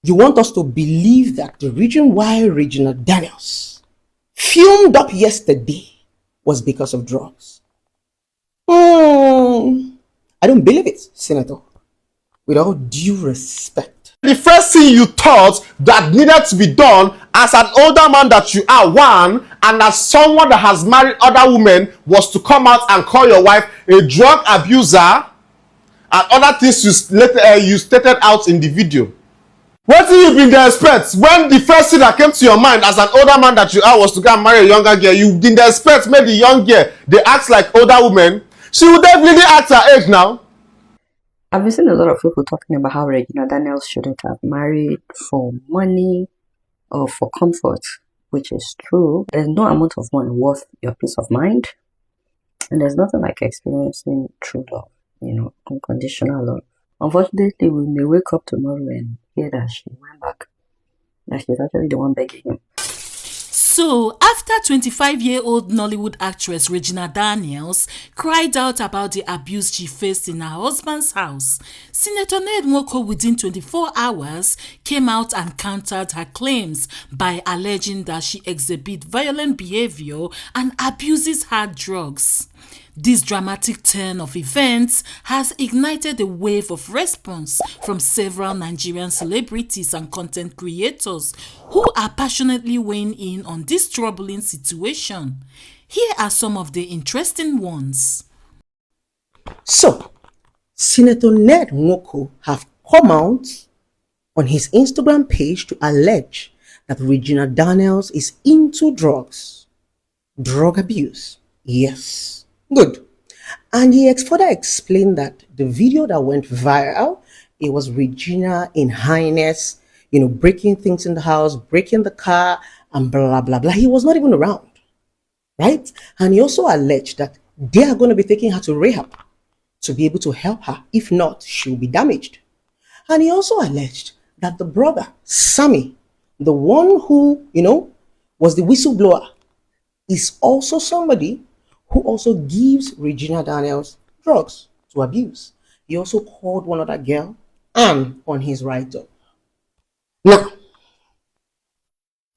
You want us to believe that the reason why Regina Daniels filmed up yesterday was because of drugs? I don't believe it, Senator. With all due respect. The first thing you thought that needed to be done as an older man that you are, one, and as someone that has married other women, was to come out and call your wife a drug abuser and other things you stated out in the video. What do you been the expect when the first thing that came to your mind as an older man that you are was to go and marry a younger girl? You didn't expect maybe the young girl, they act like older women. She would definitely act her age now. I've been seeing a lot of people talking about how Regina Daniels shouldn't have married for money or for comfort, which is true. There's no amount of money worth your peace of mind. And there's nothing like experiencing true love, unconditional love. Unfortunately, we may wake up tomorrow and hear that she went back. That she's actually the one begging him. So, after 25-year-old Nollywood actress Regina Daniels cried out about the abuse she faced in her husband's house, Senator Ned Nwoko within 24 hours came out and countered her claims by alleging that she exhibits violent behavior and abuses hard drugs. This dramatic turn of events has ignited a wave of response from several Nigerian celebrities and content creators who are passionately weighing in on this troubling situation. Here are some of the interesting ones. So, Senator Ned Nwoko have come out on his Instagram page to allege that Regina Daniels is into drugs. Drug abuse. Yes. Good. And he further explained that the video that went viral, it was Regina in highness, breaking things in the house, breaking the car, and blah, blah, blah. He was not even around, right? And he also alleged that they are going to be taking her to rehab to be able to help her. If not, she'll be damaged. And he also alleged that the brother, Sammy, the one who, was the whistleblower, is also somebody who also gives Regina Daniels drugs to abuse. He also called one other girl Anne on his write-up. Now,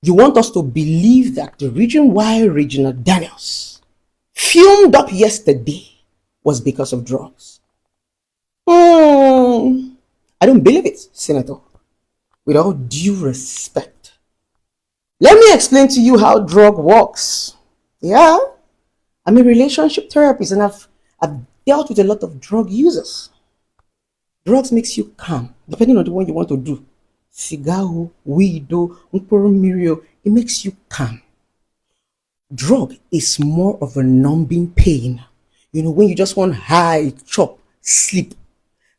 you want us to believe that the reason why Regina Daniels filmed up yesterday was because of drugs? I don't believe it, Senator. With all due respect. Let me explain to you how drug works. Yeah. I'm a relationship therapist and I've dealt with a lot of drug users. Drugs makes you calm, depending on the one you want to do. Cigar, weed, it makes you calm. Drug is more of a numbing pain. When you just want high, chop, sleep.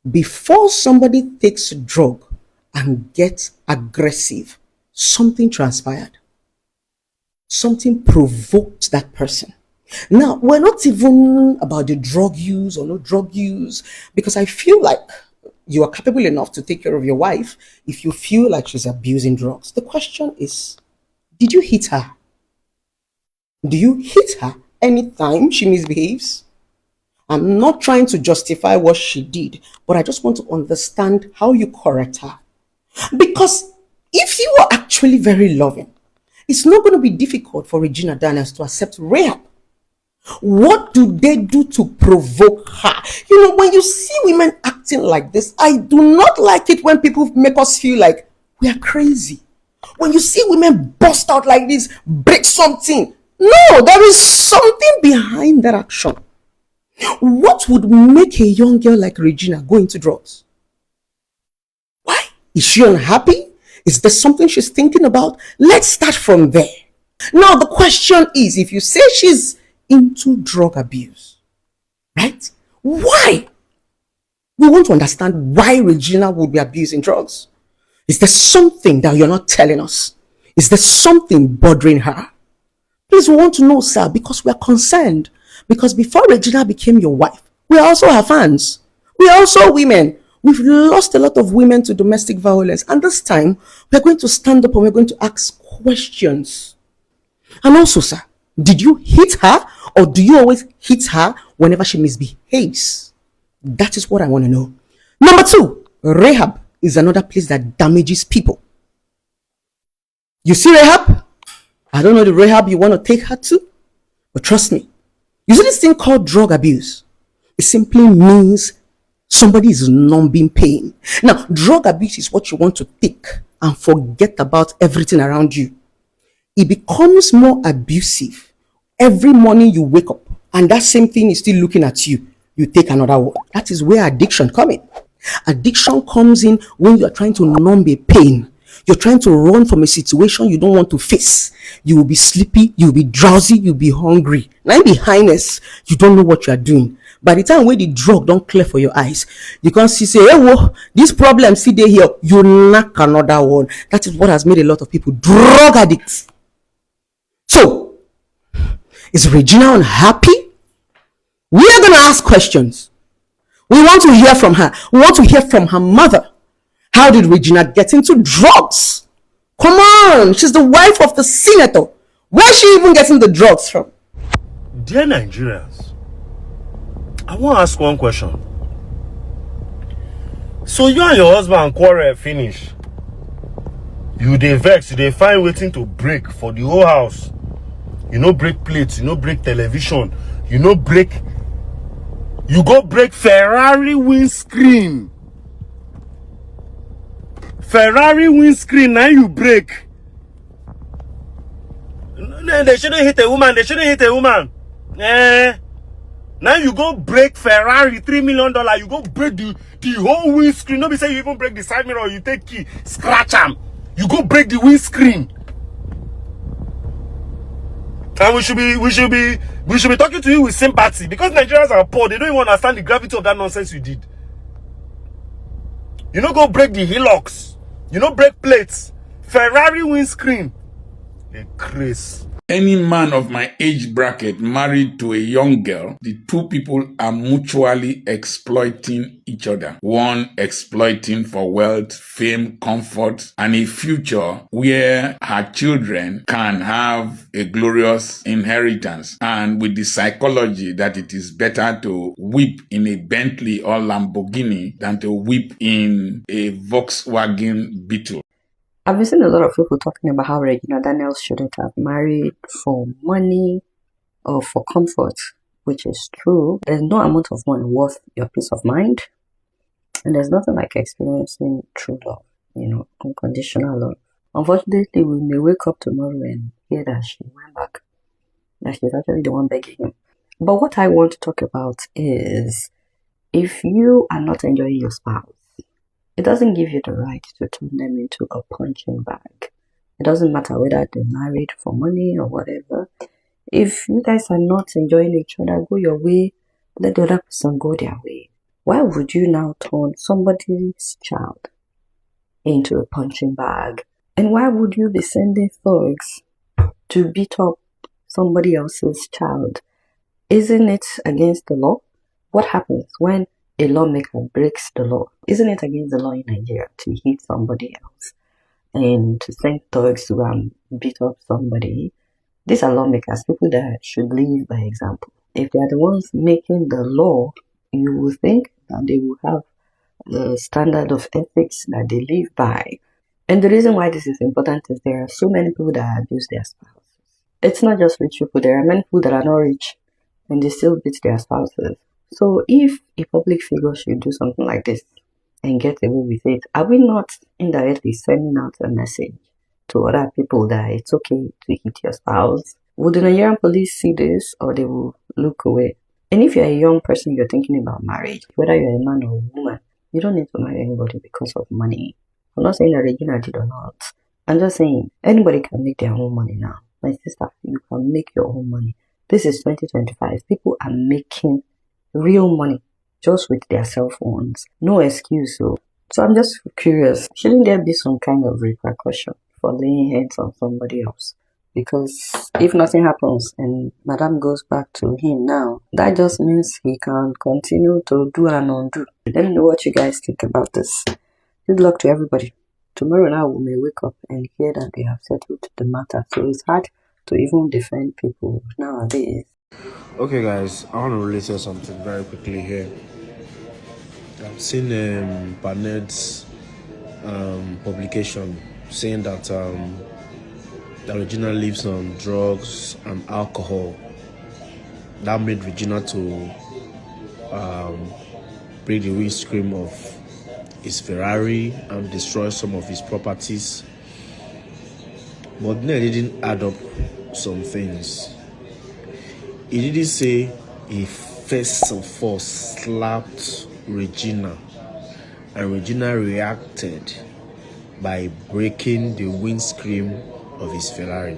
Before somebody takes a drug and gets aggressive, something transpired. Something provoked that person. Now, we're not even about the drug use or no drug use, because I feel like you are capable enough to take care of your wife if you feel like she's abusing drugs. The question is, did you hit her? Do you hit her anytime she misbehaves? I'm not trying to justify what she did, but I just want to understand how you correct her. Because if you are actually very loving, it's not going to be difficult for Regina Daniels to accept rehab. What do they do to provoke her? When you see women acting like this, I do not like it when people make us feel like we are crazy. When you see women bust out like this, break something. No, there is something behind that action. What would make a young girl like Regina go into drugs? Why? Is she unhappy? Is there something she's thinking about? Let's start from there. Now, the question is, if you say she's into drug abuse, right? Why? We want to understand why Regina would be abusing drugs. Is there something that you're not telling us? Is there something bothering her? Please, we want to know, sir, because we are concerned. Because before Regina became your wife, we are also her fans. We are also women. We've lost a lot of women to domestic violence. And this time, we're going to stand up and we're going to ask questions. And also, sir, did you hit her, or do you always hit her whenever she misbehaves? That is what I want to know. Number 2, rehab is another place that damages people. You see Rahab? I don't know the Rahab you want to take her to, but trust me, you see this thing called drug abuse? It simply means somebody is numbing pain. Now, drug abuse is what you want to take and forget about everything around you. It becomes more abusive every morning you wake up and that same thing is still looking at you. You take another one. That is where addiction comes in. Addiction comes in when you're trying to numb a pain. You're trying to run from a situation you don't want to face. You will be sleepy, you'll be drowsy, you'll be hungry. Now be highness, you don't know what you are doing. By the time when the drug don't clear for your eyes, you can't see, say, hey, whoa, this problem, see they here, you knock another one. That is what has made a lot of people drug addicts. So, is Regina unhappy? We are going to ask questions. We want to hear from her. We want to hear from her mother. How did Regina get into drugs? Come on, she's the wife of the senator. Where is she even getting the drugs from? Dear Nigerians, I want to ask one question. So you and your husband quarrel finish. You dey vex, you dey find waiting to break for the whole house. You no break plates, you no break television, you no break. You go break Ferrari windscreen. Ferrari windscreen, now you break. They shouldn't hit a woman, they shouldn't hit a woman. Now you go break Ferrari, $3 million, you go break the whole windscreen. Nobody say you even break the side mirror, you take key, scratch them. You go break the windscreen. And we should be talking to you with sympathy because Nigerians are poor. They don't even understand the gravity of that nonsense you did. You know, go break the hillocks. You know, break plates. Ferrari windscreen. A craze. Any man of my age bracket married to a young girl, the two people are mutually exploiting each other. One exploiting for wealth, fame, comfort, and a future where her children can have a glorious inheritance. And with the psychology that it is better to weep in a Bentley or Lamborghini than to weep in a Volkswagen Beetle. I've been seeing a lot of people talking about how Regina Daniels shouldn't have married for money or for comfort, which is true. There's no amount of money worth your peace of mind. And there's nothing like experiencing true love, unconditional love. Unfortunately, we may wake up tomorrow and hear that she went back, that she's actually the one begging him. But what I want to talk about is if you are not enjoying your spouse, it doesn't give you the right to turn them into a punching bag. It doesn't matter whether they're married for money or whatever. If you guys are not enjoying each other, go your way, let the other person go their way. Why would you now turn somebody's child into a punching bag? And why would you be sending thugs to beat up somebody else's child? Isn't it against the law? What happens when a lawmaker breaks the law? Isn't it against the law in Nigeria to hit somebody else and to send thugs to go and beat up somebody? These are lawmakers, people that should lead by example. If they are the ones making the law, you would think that they will have the standard of ethics that they live by. And the reason why this is important is there are so many people that abuse their spouses. It's not just rich people. There are many people that are not rich and they still beat their spouses. So if a public figure should do something like this and get away with it, are we not indirectly sending out a message to other people that it's okay to hit your spouse? Would the Nigerian police see this or they will look away? And if you're a young person, you're thinking about marriage, whether you're a man or a woman, you don't need to marry anybody because of money. I'm not saying that Regina did or not. I'm just saying anybody can make their own money now. My sister, you can make your own money. This is 2025. People are making real money just with their cell phones. No excuse. So I'm just curious, shouldn't there be some kind of repercussion for laying hands on somebody else? Because if nothing happens and Madame goes back to him now, that just means he can continue to do and undo. Let me know what you guys think about this. Good luck to everybody. Tomorrow now we may wake up and hear that they have settled the matter. So it's hard to even defend people nowadays. Okay guys, I want to really say something very quickly here. I've seen Banet's publication saying that that Regina lives on drugs and alcohol. That made Regina to break the windscreen of his Ferrari and destroy some of his properties. But Ned didn't add up some things. He didn't say he first of all slapped Regina, and Regina reacted by breaking the windscreen of his Ferrari.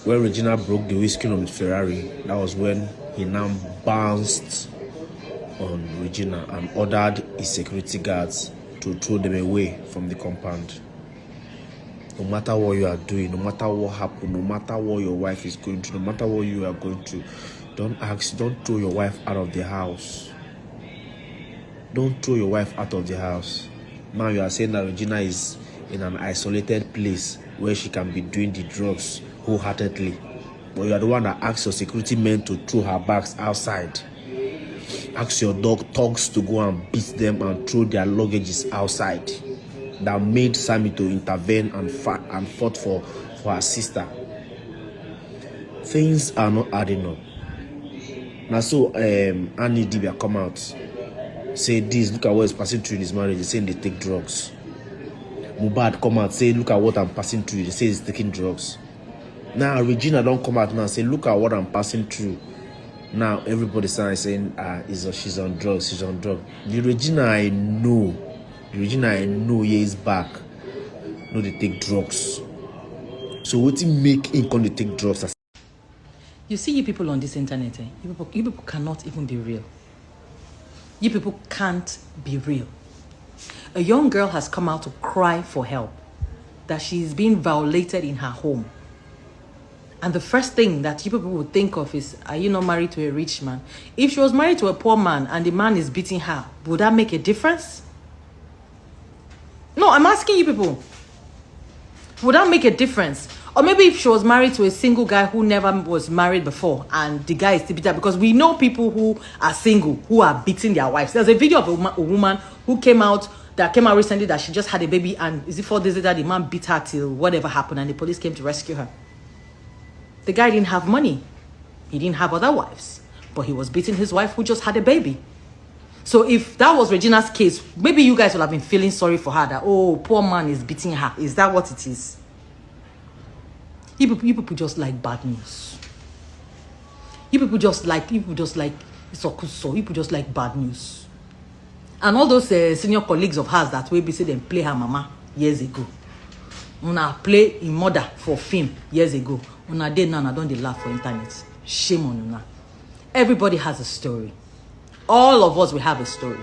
When Regina broke the windscreen of his Ferrari, that was when he now bounced on Regina and ordered his security guards to throw them away from the compound. No matter what you are doing, no matter what happened, no matter what your wife is going through, no matter what you are going through, don't throw your wife out of the house. Don't throw your wife out of the house. Now you are saying that Regina is in an isolated place where she can be doing the drugs wholeheartedly. But you are the one that asks your security men to throw her bags outside. Ask your dogs to go and beat them and throw their luggages outside. That made Sammy to intervene and fought for her sister. Things are not adding up. Now so Annie Dibia come out, say this, look at what is passing through in his marriage. They saying they take drugs. Mubad come out, say look at what I'm passing through. They say he's taking drugs. Now Regina don't come out now, say look at what I'm passing through. Now everybody saying she's on drugs, she's on drugs. The Regina I know is back. No, they take drugs. So what it make him come to take drugs? You see, you people on this internet, you people cannot even be real. You people can't be real. A young girl has come out to cry for help, that she is being violated in her home. And the first thing that you people would think of is, are you not married to a rich man? If she was married to a poor man and the man is beating her, would that make a difference? No, I'm asking you people. Would that make a difference? Or maybe if she was married to a single guy who never was married before and the guy is still beating her, because we know people who are single who are beating their wives. There's a video of a woman who came out recently that she just had a baby, and is it 4 days later the man beat her till whatever happened and the police came to rescue her. The guy didn't have money. He didn't have other wives, but he was beating his wife who just had a baby. So if that was Regina's case, maybe you guys would have been feeling sorry for her, that, oh, poor man is beating her. Is that what it is? You people just like bad news. You people just like Sokuso. You people just like bad news. And all those senior colleagues of hers that we say them play her mama years ago. Una play in mother for film years ago. Una day now, don't they laugh for internet. Shame on una. Everybody has a story. All of us, we have a story.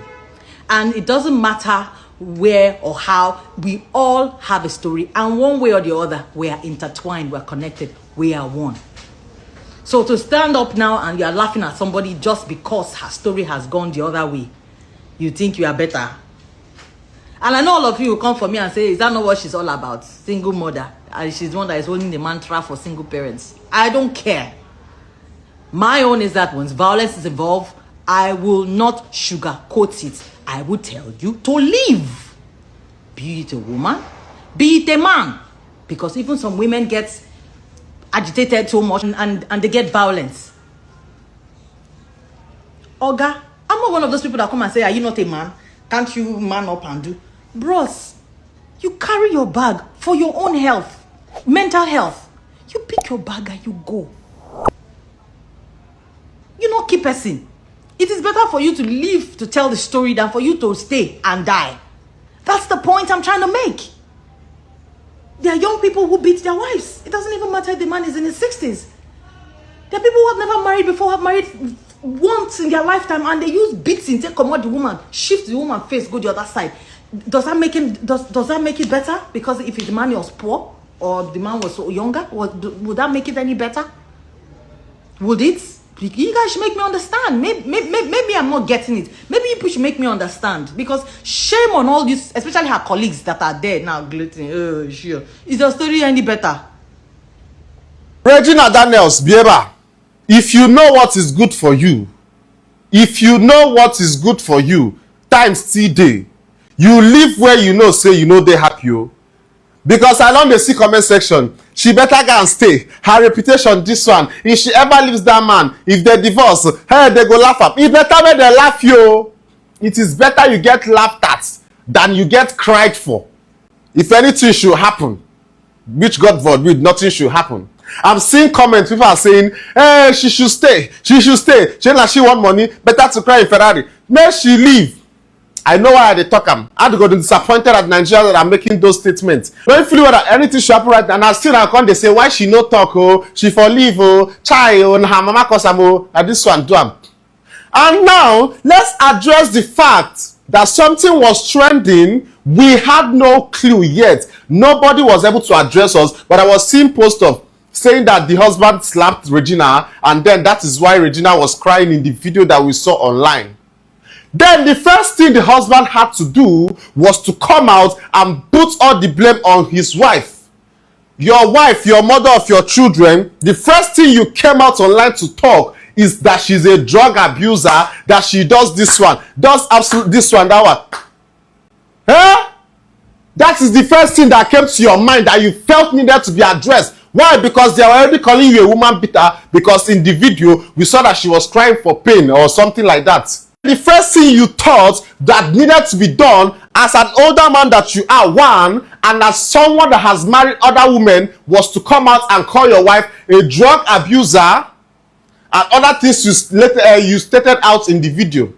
And it doesn't matter where or how, we all have a story. And one way or the other, we are intertwined, we are connected, we are one. So to stand up now and you are laughing at somebody just because her story has gone the other way, you think you are better. And I know all of you will come for me and say, is that not what she's all about? Single mother. And she's the one that is holding the mantra for single parents. I don't care. My own is that once violence is involved, I will not sugarcoat it. I will tell you to leave. Be it a woman, be it a man. Because even some women get agitated so much and they get violence. Oga, I'm not one of those people that come and say, are you not a man? Can't you man up and do? Bros, you carry your bag for your own health, mental health. You pick your bag and you go. You not keep person. It is better for you to live to tell the story than for you to stay and die. That's the point I'm trying to make. There are young people who beat their wives. It doesn't even matter if the man is in his 60s. There are people who have never married before, have married once in their lifetime, and they use beating to commode the woman, shift the woman's face, go the other side. Does that make it better? Because if the man was poor or the man was so younger, would that make it any better? Would it? You guys should make me understand. Maybe I'm not getting it. Maybe you should make me understand. Because shame on all these, especially her colleagues that are there now gloating. Oh, sure. Is the story any better? Regina Daniels, Bieba, if you know what is good for you, time still day. you live where you know say you know they happy o. Because I don't see comment section, she better go and stay. Her reputation this one. If she ever leaves that man, if they divorce, hey, they go laugh up. It better when they laugh you. It is better you get laughed at than you get cried for. If anything should happen, which God forbid, nothing should happen. I'm seeing comments, people are saying, hey, she should stay. She should stay. She want money, better to cry in Ferrari. May she leave. I know why they talk. I'm going to be disappointed at Nigeria that I'm making those statements. Don't feel that anything should happen right now. And I still come, they say, why she no talk, oh, she for leave, oh, chai, oh, and her mama cause and this one do am. And now, let's address the fact that something was trending. We had no clue yet. Nobody was able to address us, but I was seeing posts of saying that the husband slapped Regina, and then that is why Regina was crying in the video that we saw online. Then the first thing the husband had to do was to come out and put all the blame on his wife. Your wife, your mother of your children, the first thing you came out online to talk is that she's a drug abuser, that she does this one, does absolutely this one, that one. Huh? That is the first thing that came to your mind that you felt needed to be addressed. Why? Because they are already calling you a woman beater, because in the video, we saw that she was crying for pain or something like that. The first thing you thought that needed to be done as an older man that you are, one, and as someone that has married other women, was to come out and call your wife a drug abuser and other things you stated out in the video.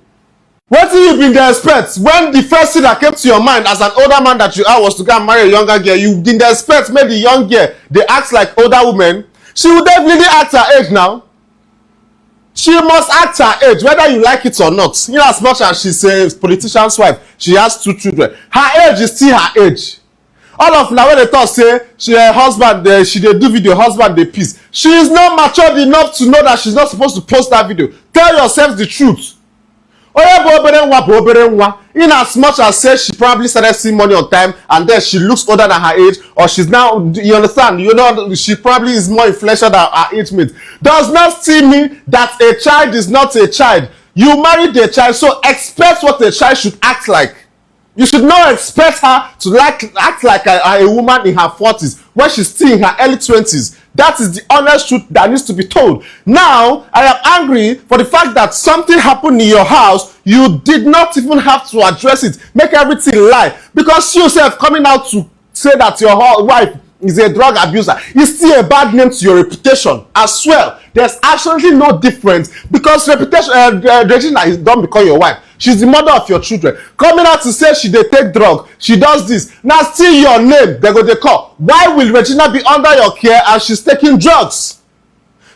What do you been the expect when the first thing that came to your mind as an older man that you are was to go and marry a younger girl? You didn't expect maybe the young girl, they act like older women. She would definitely act her age now. She must act her age, whether you like it or not. You know, as much as she's a politician's wife, she has 2 children. Her age is still her age. All of now when they talk say her husband, she they do video, husband they peace. She is not matured enough to know that she's not supposed to post that video. Tell yourself the truth. In as much as says she probably started seeing money on time and then she looks older than her age, or she's now, you understand, you know, she probably is more influential than her age mate, does not still mean that a child is not a child. You married a child, so expect what a child should act like. You should not expect her to act like a woman in her 40s when she's still in her early 20s. That is the honest truth that needs to be told. Now, I am angry for the fact that something happened in your house. You did not even have to address it. Make everything lie. Because you yourself coming out to say that your wife is a drug abuser is still a bad name to your reputation as well. There's absolutely no difference because reputation, Regina is done because your wife. She's the mother of your children. Coming out to say she dey take drug, she does this. Now still your name, they call. Why will Regina be under your care and she's taking drugs?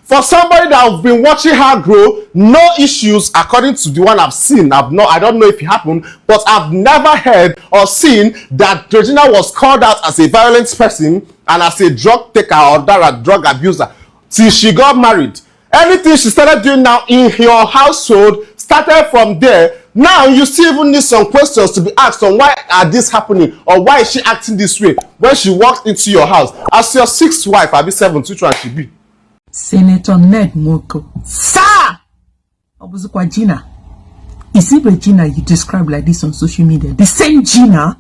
For somebody that have been watching her grow, no issues according to the one I've seen. I don't know if it happened, but I've never heard or seen that Regina was called out as a violent person and as a drug taker or a drug abuser till she got married. Anything she started doing now in your household started from there. Now you still even need some questions to be asked on why are this happening or why is she acting this way when she walked into your house as your 6th wife. I'll be 7th, which one she be? Senator Ned Nwoko. Sir! Obuzukwa Gina. Is it Regina you describe like this on social media? The same Gina?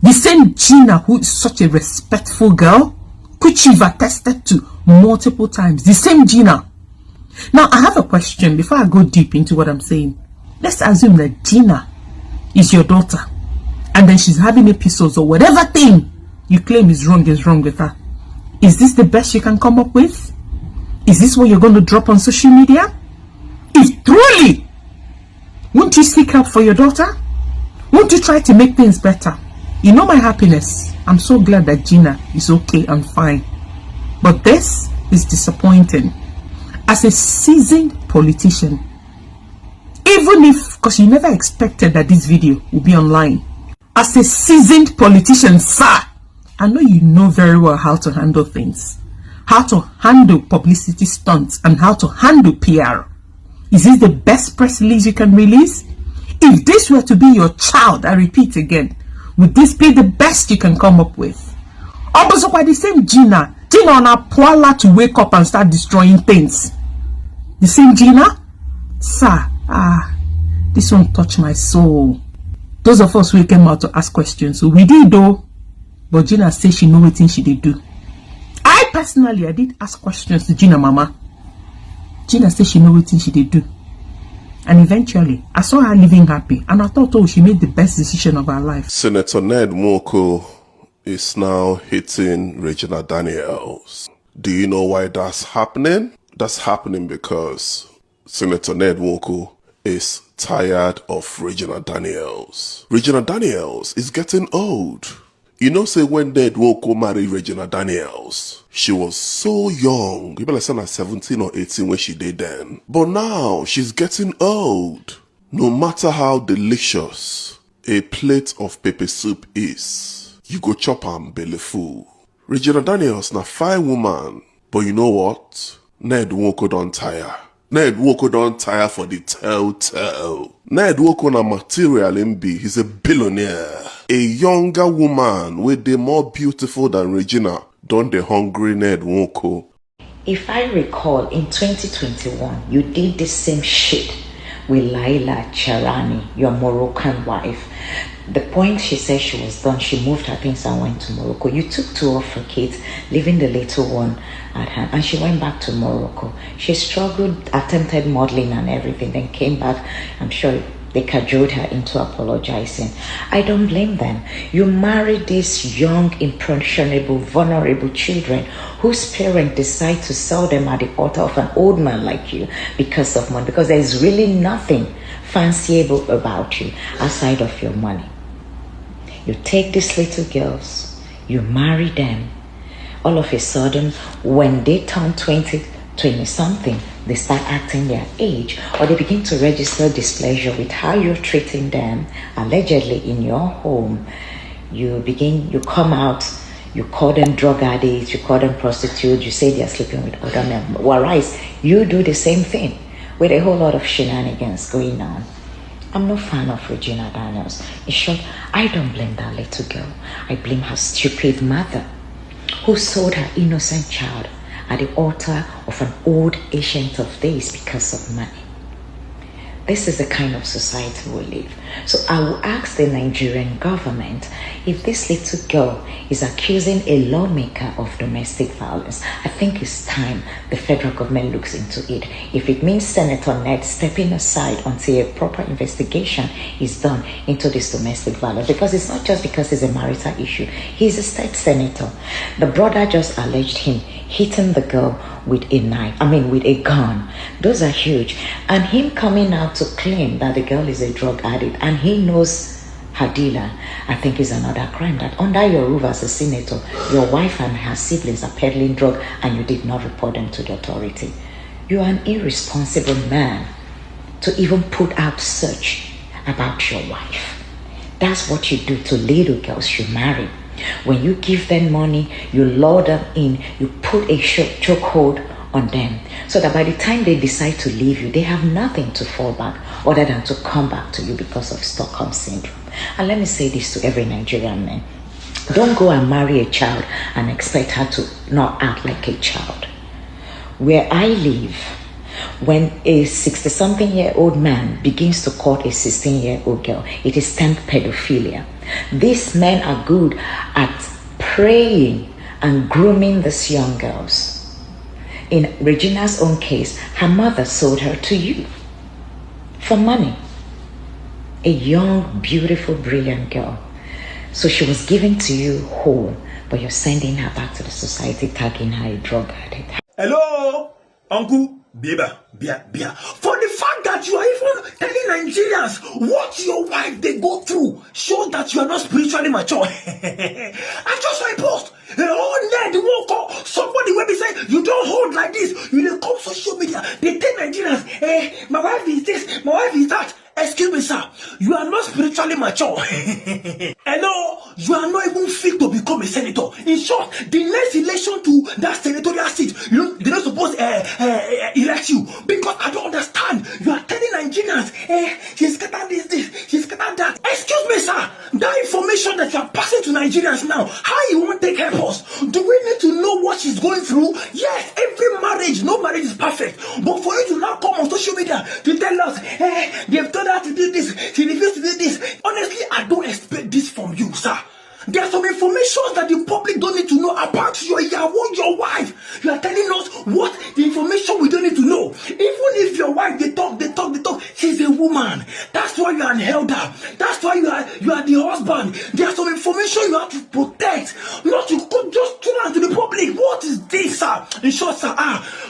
The same Gina who is such a respectful girl, which you've attested to multiple times. The same Gina. Now, I have a question before I go deep into what I'm saying. Let's assume that Gina is your daughter and then she's having episodes or whatever thing you claim is wrong with her. Is this the best you can come up with? Is this what you're going to drop on social media? If truly, won't you seek help for your daughter? Won't you try to make things better? You know my happiness. I'm so glad that Gina is okay and fine. But this is disappointing. As a seasoned politician, even if, because you never expected that this video would be online. As a seasoned politician, sir, I know you know very well how to handle things. How to handle publicity stunts and how to handle PR. Is this the best press release you can release? If this were to be your child, I repeat again, would this be the best you can come up with? Also, by the same Gina on a poala to wake up and start destroying things. The same Gina? Sir, this won't touch my soul. Those of us who came out to ask questions, so we did though. But Gina said she know what she did do. I personally, I did ask questions to Gina mama. Gina said she know what she did do. And eventually, I saw her living happy. And I thought, oh, she made the best decision of her life. Senator Ned Nwoko is now hitting Regina Daniels. Do you know why that's happening? That's happening because Senator Ned Nwoko is tired of Regina Daniels. Regina Daniels is getting old. You know, say when Ned Nwoko married Regina Daniels, she was so young. People are saying at 17 or 18 when she did then. But now she's getting old. No matter how delicious a plate of pepper soup is, you go chop am belly full. Regina Daniels na fine woman. But you know what? Ned Nwoko don't tire. Ned Nwoko don't tire for the tell. Ned Nwoko na material MB. He's a billionaire. A younger woman with the more beautiful than Regina done the hungry Ned Nwoko. If I recall, in 2021, you did the same shit with Laila Charani, your Moroccan wife. The point she said she was done, she moved her things and went to Morocco. You took 2 of her kids, leaving the little one at hand, and she went back to Morocco. She struggled, attempted modeling and everything, then came back. I'm sure they cajoled her into apologizing. I don't blame them. You married these young, impressionable, vulnerable children whose parents decide to sell them at the altar of an old man like you because of money, because there's really nothing fanciable about you outside of your money. You take these little girls, you marry them. All of a sudden, when they turn 20 something, they start acting their age, or they begin to register displeasure with how you're treating them, allegedly in your home. You come out, you call them drug addicts, you call them prostitutes, you say they're sleeping with other men. Whereas you do the same thing with a whole lot of shenanigans going on. I'm no fan of Regina Daniels. In short, I don't blame that little girl. I blame her stupid mother, who sold her innocent child at the altar of an old ancient of days because of money. This is the kind of society we live. So I will ask the Nigerian government, if this little girl is accusing a lawmaker of domestic violence, I think it's time the federal government looks into it. If it means Senator Ned stepping aside until a proper investigation is done into this domestic violence, because it's not just because it's a marital issue. He's a state senator. The brother just alleged him hitting the girl with a gun. Those are huge. And him coming out to claim that the girl is a drug addict and he knows her dealer, I think is another crime. That under your roof as a senator, your wife and her siblings are peddling drug and you did not report them to the authority. You are an irresponsible man to even put out search about your wife. That's what you do to little girls you marry. When you give them money, you lure them in, you put a chokehold on them, so that by the time they decide to leave you, they have nothing to fall back other than to come back to you because of Stockholm Syndrome. And let me say this to every Nigerian man. Don't go and marry a child and expect her to not act like a child. Where I live, when a 60-something-year-old man begins to court a 16-year-old girl, it is termed pedophilia. These men are good at preying and grooming these young girls. In Regina's own case, her mother sold her to you for money. A young, beautiful, brilliant girl. So she was given to you whole, but you're sending her back to the society, tagging her a drug addict. Hello, Uncle. Bia. For the fact that you are even telling Nigerians what your wife they go through shows that you are not spiritually mature. I just saw a post. Oh, Ned Nwoko, somebody will be saying you don't hold like this. You dey come social media. They tell Nigerians, hey, my wife is this, my wife is that. Excuse me, sir. You are not spiritually mature. Hello, you are not even fit to become a senator. In short, the next election to that senatorial seat, they're not supposed to elect you, because I don't understand. You are telling Nigerians Nigerians, she scattered this, she scattered that. Excuse me, sir. That information that you are passing to Nigerians now, how you want to help us? Do we need to know what she's going through? Yes, every marriage, no marriage is perfect. But for you to now come on social media to tell us, they've told her to do this, she refused to do this. Honestly, I don't expect this from you, sir. There's some information that the public don't need to know about your wife. You are telling us what the information we don't need to know. Even if your wife, they talk. She's a woman. That's why you are an elder. That's why you are the husband. There's some information you have to protect, not to go just turn out to the public. What is this, sir? In short, sir,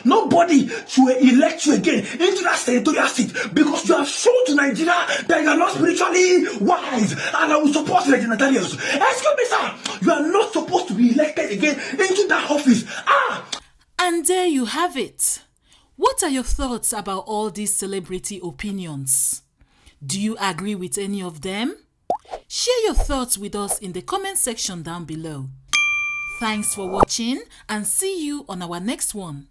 nobody should elect you again into that senatorial seat because you have shown to Nigeria that you are not spiritually wise, and I will support Regina Daniels. Excuse me, sir. You are not supposed to be elected again into that office. And there you have it. What are your thoughts about all these celebrity opinions? Do you agree with any of them? Share your thoughts with us in the comment section down below. Thanks for watching and see you on our next one.